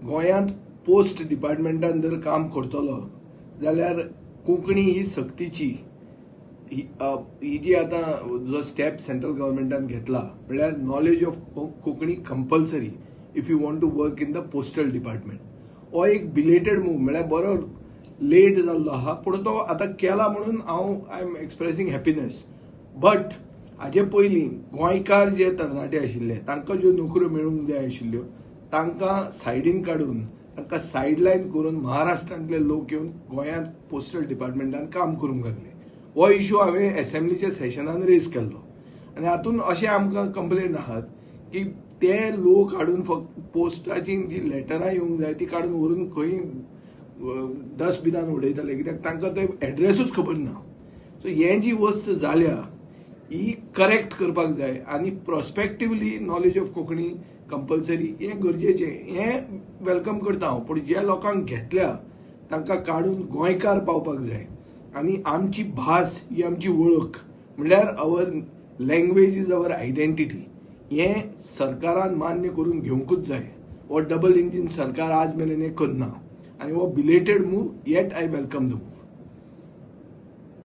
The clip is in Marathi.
गोंयांत पोस्ट डिपार्टमेंटान जर काम करतलो जाल्यार कोंकणी ही सक्तीची ही जी आतां जो स्टेप सेंट्रल गव्हर्मेंटान घेतला म्हणल्यार knowledge of Konkani compulsory if you want to work in the postal department. हो एक बिलेटेड मूव म्हळ्यार बरो लेट जाल्लो आहा पूण तो आतां केला म्हणून I am expressing happiness. But हाजे पयलीं गोंयकार जे तरणाटे आशिल्ले तांकां ज्यो नोकऱ्यो मेळूंक जाय आशिल्ल्यो तांकां सायडीन काडून तांकां सायडलायन करून महाराष्ट्रांतले लोक येवन गोंयांत पोस्टल डिपार्टमेंटान काम करूंक लागले. हो इश्यू हांवें असेंब्लीच्या सेशनान रेज केल्लो आनी हातूंत अशें आमकां कंप्लेन आहात की ते लोक हाडून फक्त पोस्टाची जी लेटरां येवंक जाय ती काडून व्हरून खंय डस्टबिनान उडयताले कित्याक तांकां तो एड्रेसूच खबर ना. सो हें जी वस्त जाल्या ही करेक्ट करपाक जाय आनी प्रॉस्पेक्टिवली नॉलेज ऑफ कोंकणी कंपल्सरी हें गरजेचें. हें वेलकम करता हांव. पूण ज्या लोकांक घेतल्या तांकां काडून गोंयकार पावपाक जाय आनी आमची भास ही आमची वळख म्हणल्यार आवर लँग्वेज इज आवर आयडेंटिटी. हें सरकारान मान्य करून घेवंकूच जाय. हो डबल इंजीन सरकार आज मेरेन हें करना आनी हो belated move eight I welcome the move.